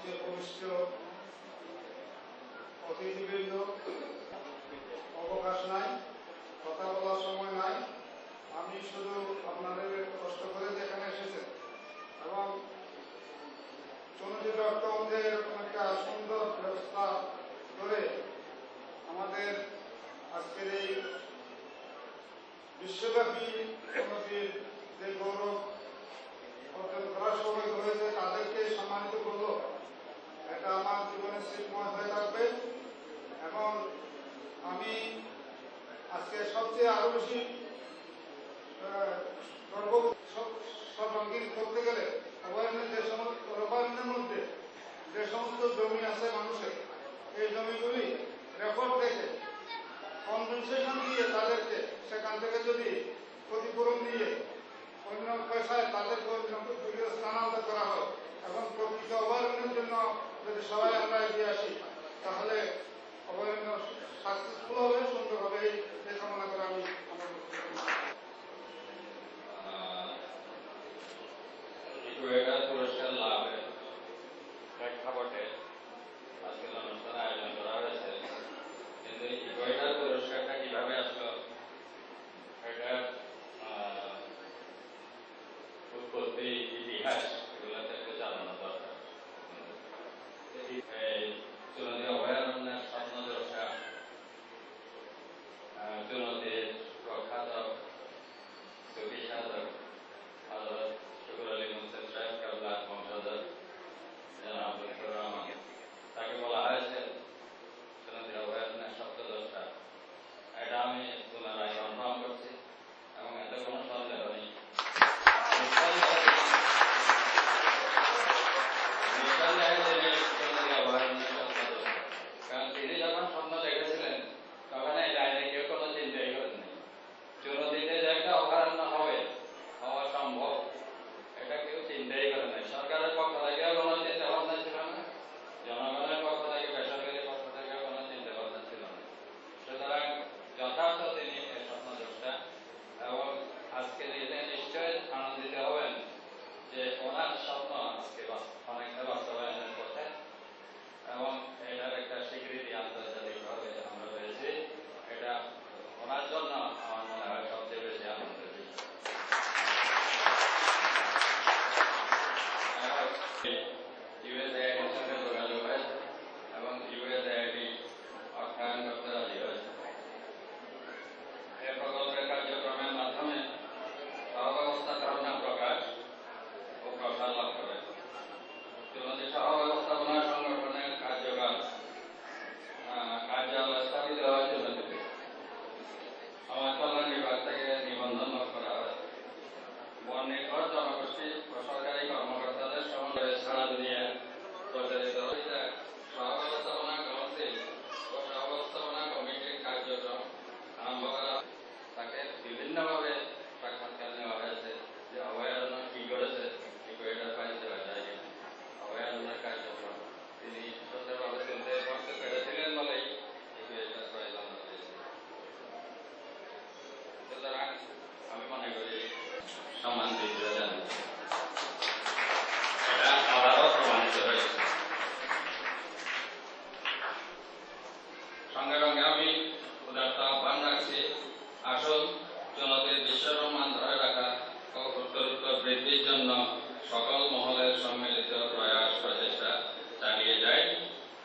মঞ্চে উপবিষ্ট অতিথিবৃন্দ, অবকাশ নাই, কথা বলার সময় নাই। আমি শুধু আপনাদের কষ্ট করে যেখানে এসেছেন এবং চলচ্চিত্র এরকম একটা সুন্দর ব্যবস্থা করে আমাদের আজকের এই বিশ্বব্যাপী উন্নতির যে গৌরব অর্জন করার সময় হয়েছে তাদেরকে সম্মানিত করলো, এটা আমার জীবনের স্মৃতিময় হয়ে থাকবে। এবং আমি আজকে সবচেয়ে আরো বেশি সর্বাঙ্গীন করতে গেলে অভয়ারণ্যের মধ্যে যে সমস্ত জমি আছে মানুষের, এই জমিগুলি রেকর্ড দেখে কম্পেনসেশন দিয়ে তাদেরকে সেখান থেকে যদি ক্ষতিপূরণ দিয়ে অন্য পয়সায় তাদেরকে স্থানান্তর করা হয় এবং প্রকৃত অভয়ারণ্যের জন্য যদি সবাই আমরা এগিয়ে আসি তাহলে অভয়ারণ্য সাকসেসফুল হবে, সুন্দর হবে, এই কামনা করে আমি আমার পুরস্কার লাভের প্রেক্ষাপটে আজকের অনুষ্ঠানে আয়োজন করা হয়েছে। কিন্তু ইকোয়েটার পুরস্কারটা কিভাবে আসলো এটা উৎপত্তি, ইতিহাস এগুলোতে একটু জানানো দরকার। চুনদী অভয়ারণ্যের স্বপ্নদ্রষ্টা, চুনদীর প্রখ্যাত সুফি সাধক হযরত শুকুর আলী মুহসিন সাহেব কেবলার বংশধর জনাব লুৎফর রহমান, তাকে বলা হয়েছে চুনদী অভয়ারণ্যের স্বপ্নদ্রষ্টা। এটা আমি পুনরায় কনফার্ম করছি এবং এতে কোনো সন্দেহ নেই। কারণ তিনি যখন স্বপ্ন দেখেছিলেন তখন এই লাইনে কেউ কোনো চিন্তাই করেননি চুনদীতে যে একটা অভয়ারণ্য হওয়া সম্ভব, এটা কেউ চিন্তাই করে নাই। সরকারের পক্ষ থেকেও কোনো চিন্তা ভাবনা ছিল না, জনগণের পক্ষ থেকে, বেসরকারি পক্ষ থেকেও কোনো চিন্তা ভাবনা ছিল না। সুতরাং যথার্থ তিনি স্বপ্নদ্রষ্টা এবং আজকে দিনে নিশ্চয়ই আনন্দিত হবেন যে ওনার স্বপ্ন আজকে অনেকটা বাস্তবায়নের পথে এবং এটার একটা স্বীকৃতি আন্তর্জাতিকভাবে আমরা পেয়েছি। এটা ওনার জন্য আমার মনে হয় সবচেয়ে বেশি আনন্দের বিষয়। ইউএসএআইডির সঙ্গে যোগাযোগ হয়েছে এবং ইউএসএআইডি অর্থায়ন করতে রাজি হয়েছে। এই প্রকল্পের কার্যক্রমের মাধ্যমে সহব্যবস্থাপনা প্রকাশ ও প্রসার লাভ করে। চুনদী সহব্যবস্থাপনা সংগঠনের কার্যালয় স্থাপিত হয় চুনদীতে। সমাজ কল্যাণ বিভাগ থেকে নিবন্ধন লাভ করা হয়। বন নির্ভর জনগোষ্ঠী ও সরকারি কর্মকর্তাদের সমন্বয়ে সারা দুনিয়ায় প্রচারিত হয়েছে সহব্যবস্থাপনা কাউন্সিল ও সহব্যবস্থাপনা কমিটির কার্যক্রম আরম্ভ করা। তাকে বিভিন্নভাবে সাক্ষাৎকার নেওয়া হয়েছে যে অভয়ারণ্য কি করেছে, ইকোয়েটার প্রাইজ দেওয়া যায় কিনা, অভয়ারণ্যের কার্যক্রম তিনি সুন্দরভাবে চলতে করতে পেরেছিলেন বলেই ইকোয়েটার প্রাইজ আমরা পেয়েছি। সুতরাং আমি মনে করি সম্মান দিতে জানি এটা আবারও প্রমাণিত হয়েছে। সঙ্গে সঙ্গে আমি উদারতা আহ্বান রাখছি, আসুন চুনদীর বিশ্বসম্মান ধরে রাখা ও উত্তরোত্তর বৃদ্ধির জন্য সকল মহলের সম্মিলিত প্রয়াস প্রচেষ্টা চালিয়ে যাই।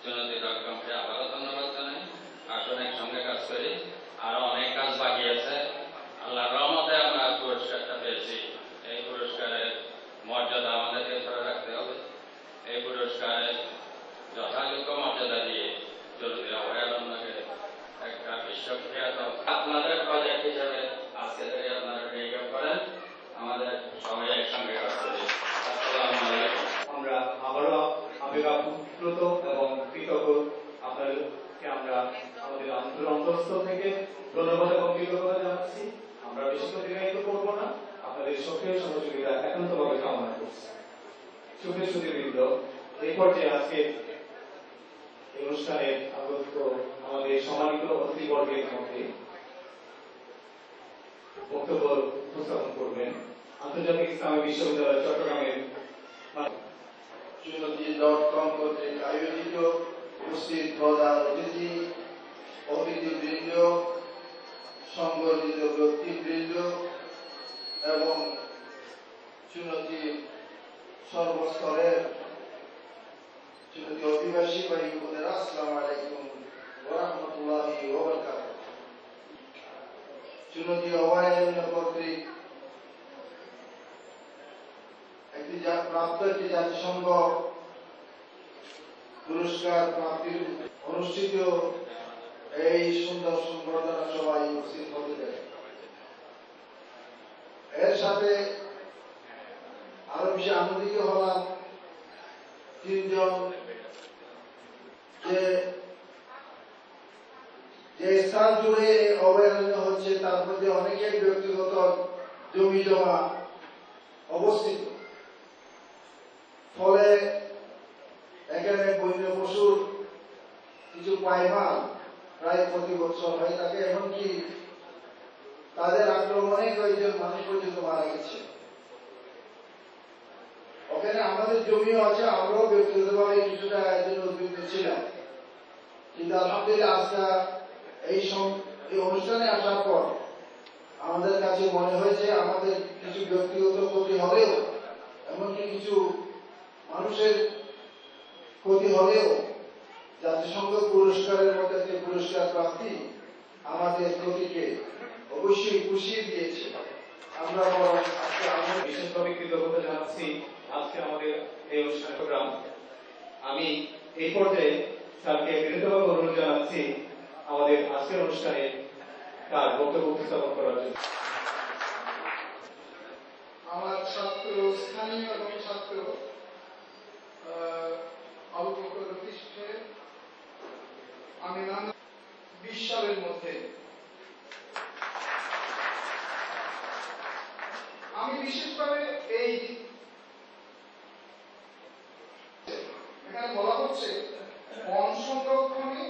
চুনদী ডটকমকে আবারও ধন্যবাদ জানাই। আসুন একসঙ্গে কাজ করি। আরো অনেক কাজ বাকি আছে। আল্লাহর রহমতে আমরা পুরস্কারটা পেয়েছি। এই পুরস্কারের মর্যাদা আমাদেরকে ধরে রাখতে হবে। এই পুরস্কারের যথাযোগ্য মর্যাদা দিয়ে চুনদী অভয়ারণ্যকে একটা বিশ্বখ্যাত আপনাদের প্রজেক্ট হিসেবে আজকে থেকে আপনারা টেক আপ করেন। আমাদের সবাই একসঙ্গে কাজ করি। আসসালামু আলাইকুম। আমরা আবারও আবেগাপ্লুত এবং কৃতজ্ঞ আপনাদেরকে আমরা আমাদের অন্তরস্থল থেকে ধন্যবাদ এবং কৃতজ্ঞতা জানাচ্ছি। আমরা বেশি অতিবাহিত করবো না, আপনাদের সক্রিয় সহযোগিতা একান্তভাবে কামনা করছি। সুখের সুদীবৃন্দ, এই পর্যায়ে আজকে এই অনুষ্ঠানে আগত আমাদের সম্মানিত অতিথিবর্গের মধ্যে বক্তব্য উপস্থাপন করবেন আন্তর্জাতিক ইসলামী বিশ্ববিদ্যালয় চট্টগ্রামের চুনতি.com কর্তৃক আয়োজিত উপস্থিত প্রধান অতিথিবৃন্দ, সংগঠিত ব্যক্তিবৃন্দ এবং চুনতি সর্বস্তরের চুনতি অধিবাসী ভাই বোনেরা, আসসালামু আলাইকুম ওয়া রাহমাতুল্লাহি ওয়া বারাকাতুহু। চুনতি অভয়ারণ্য কর্তৃক একটি জাতিসংঘ পুরস্কার প্রাপ্তির অনুষ্ঠিত এই সুন্দর সংবর্ধনা সভায় উপস্থিত হতে পারে। এর সাথে আরো বেশি আনন্দিত হলাম তিনজন যে স্থান জুড়ে অভয়ারণ্য হচ্ছে তার মধ্যে অনেকের ব্যক্তিগত জমি জমা অবস্থিত, ফলে এখানে বন্য পশুর কিছু পাইমাল প্রায় প্রতি বছর হয়ে থাকে, এমনকি তাদের আক্রমণে কয়েকজন মানুষ পর্যন্ত মারা গেছে। ওখানে আমাদের জমিও আছে, আমরাও ব্যক্তিগতভাবে কিছুটা একজন উদ্বিগ্ন ছিলাম, কিন্তু আলহামদুলিল্লাহ আজকে এই অনুষ্ঠানে আসার পর আমাদের কাছে মনে হয়েছে আমাদের কিছু ব্যক্তিগত ক্ষতি হলেও, এমনকি কিছু মানুষের ক্ষতি হলেও জাতিসংঘ পুরস্কারের মতো একটি পুরস্কার প্রাপ্তি আমাদের ক্ষতিকে অবশ্যই পুষিয়ে দিয়েছে। আমরা আজকে বিশেষভাবে কৃতজ্ঞতা জানাচ্ছি আজকে আমাদের এই অনুষ্ঠানের প্রোগ্রাম। আমি এই পর্যায়ে স্যারকে বিনীতভাবে অনুরোধ জানাচ্ছি আমাদের আজকের অনুষ্ঠানে তার বক্তব্য উপস্থাপন করার জন্য। আমার ছাত্র, স্থানীয় এবং ছাত্র আবু বকর রফিক সাহেব, আমি 20 সালের মধ্যে আমি বিশেষভাবে এই এখানে বলা হচ্ছে বন সংরক্ষণে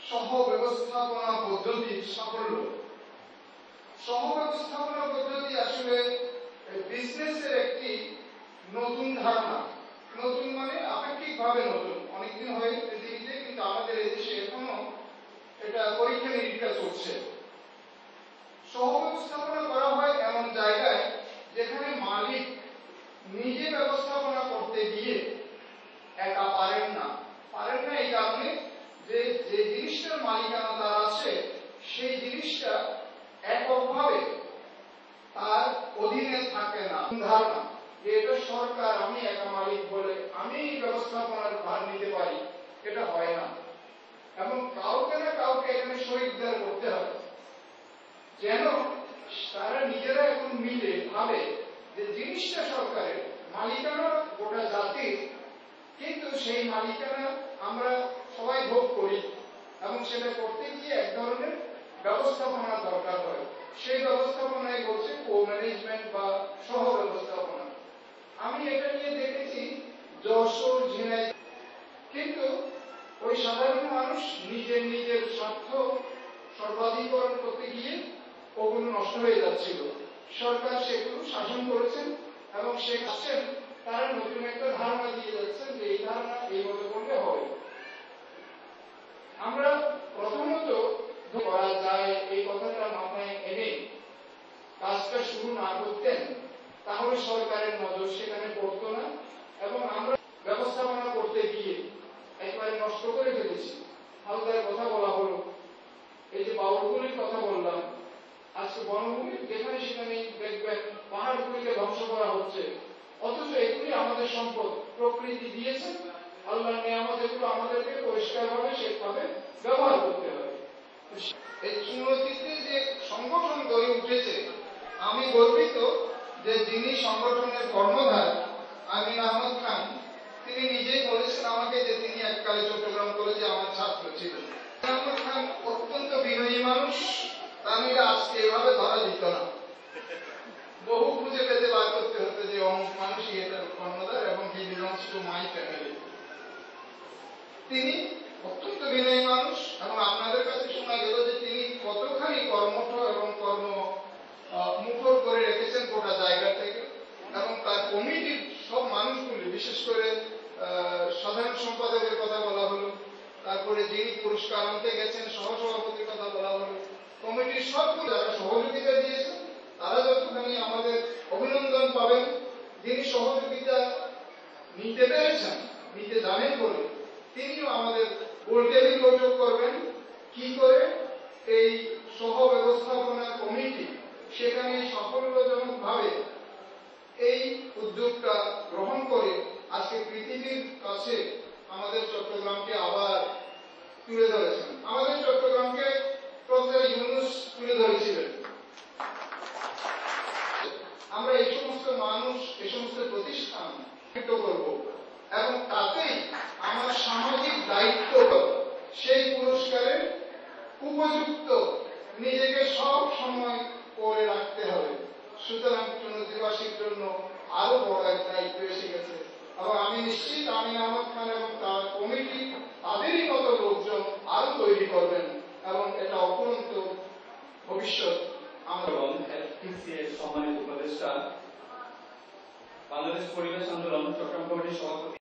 সহ ব্যবস্থাপনা পদ্ধতির সাফল্য। সহ ব্যবস্থাপনা পদ্ধতি আসলে বিজনেসের একটি নতুন ধারণা। নতুন মানে আপেক্ষিকভাবে নতুন, অনেকদিন হয়ে পৃথিবীতে, কিন্তু আমাদের এই দেশে এখনো এটা পরীক্ষা নিরীক্ষা চলছে। সহ ব্যবস্থাপনা করা হয় এমন জায়গায় যেখানে মালিক নিজে ব্যবস্থাপনা করতে গিয়ে একা পারেন না এই কারণে যে জিনিসটার মালিকানা তার আছে সেই জিনিসটা এককভাবে তার অধীনে থাকে না। ধারণা যে এটা সরকার, আমি একা মালিক বলে আমি ব্যবস্থাপনার ভার নিতে পারি, এটা হয় না। এবং কাউকে না কাউকে এখানে শরিকদার করতে হবে, যেন তারা নিজেরা এখন মিলে ভাবে যে জিনিসটা সরকারের মালিকানা গোটা জাতির, কিন্তু সেই মালিকানা আমরা সবাই ভোগ করি এবং সেটা করতে গিয়ে এক ধরনের ব্যবস্থাপনা দরকার হয়। সেই ব্যবস্থাপনায় বলছে কো ম্যানেজমেন্ট বা সহ ব্যবস্থাপনা। আমি এটা নিয়ে দেখেছি যশোর, ঝিনাইদহ, কিন্তু ওই সাধারণ মানুষ নিজের স্বার্থ সর্বাধিকরণ করতে গিয়ে ওগুলো নষ্ট হয়ে যাচ্ছিল। সরকার সেগুলো শাসন করেছেন এবং সে আসছেন, তারা নতুন একটা ধারণা দিয়ে যাচ্ছেন যে এই ধারণা এইভাবে করলে হবে। আমরা প্রথমত করা যায় এই কথাটা মাথায় এনে কাজটা শুরু না করতেন, তাহলে সরকারের নজর সেখানে পড়তো না এবং আমরা ব্যবস্থাপনা করতে গিয়ে একবারে নষ্ট করে ফেলেছি। হালদার কথা বলা হলো, এই যে বাউলগুলির কথা বললাম, আজকে বনভূমি যেখানে সেখানে দেখবেন পাহাড়গুলিকে ধ্বংস করা হচ্ছে, অথচ এগুলি আমাদের সম্পদ, প্রকৃতি দিয়েছেন, আল্লাহর নিয়ামত, এগুলো আমাদেরকে পরিষ্কারভাবে সেভাবে ব্যবহার করতে হবে। এই চুনতিতে যে সংগঠন গড়ে উঠেছে, আমি গর্বিত যে যিনি সংগঠনের কর্ণধার আমিন আহমদ খান, তিনি নিজেই বলেছেন আমাকে যে তিনি এককালে চট্টগ্রাম কলেজে আমার ছাত্র ছিলেন। আহমদ খান অত্যন্ত বিনয়ী মানুষ, তাহলে আজকে এভাবে ধরা দিত না, বহু খুঁজে পেতে বার করতে হতো যে অমুক মানুষই এটার কর্ণধার এবং হি বিলংস টু মাই ফ্যামিলি। তিনি অত্যন্ত বিনয়ী মানুষ এবং আপনাদের কাছে শোনা গেল যে তিনি কতখানি কর্মঠ এবং কর্ম মুখর করে রেখেছেন গোটা জায়গা থেকে, এবং তার কমিটির সব মানুষগুলি, বিশেষ করে সাধারণ সম্পাদকের কথা বলা হলো, তারপরে যিনি পুরস্কার আনতে গেছেন সহসভাপতির কথা বলা হলো, কমিটির সবগুলো যারা সহযোগিতা দিয়েছেন তারা যতখানি আমাদের অভিনন্দন পাবেন, যিনি সহযোগিতা নিতে পেরেছেন, নিতে জানেন বলে তিনিও আমাদের গোল টেবিল বৈঠক করবেন কি করে এই সহ ব্যবস্থাপনা কমিটি সেখানে সাফল্যজনকভাবে এই উদ্যোগটা গ্রহণ করে আজকে পৃথিবীর কাছে আমাদের চট্টগ্রামকে আবার তুলে ধরেছেন। আমাদের চট্টগ্রামকে প্রফেসর ইউনূস তুলে ধরেছিলেন। আমরা এই সমস্ত মানুষ, এই সমস্ত প্রতিষ্ঠান করব এবং তাতেই আমার সামাজিক দায়িত্ব সেই পুরস্কারের উপযুক্ত নিজেকে সব সময় করে রাখতে হবে। সুতরাং চুনৌতিবাসীর জন্য আরো বড় এক দায়িত্ব এসে গেছে এবং আমি নিশ্চিত আমিন আহমদ খান এবং তার কমিটি তাদেরই মতো লোকজন আরো তৈরি করবেন এবং এটা অপরন্ত ভবিষ্যৎ এবং এফটিসিএর সম্মানিত উপদেষ্টা, বাংলাদেশ পরিবেশ আন্দোলন চট্টগ্রাম কমিটির সভাপতি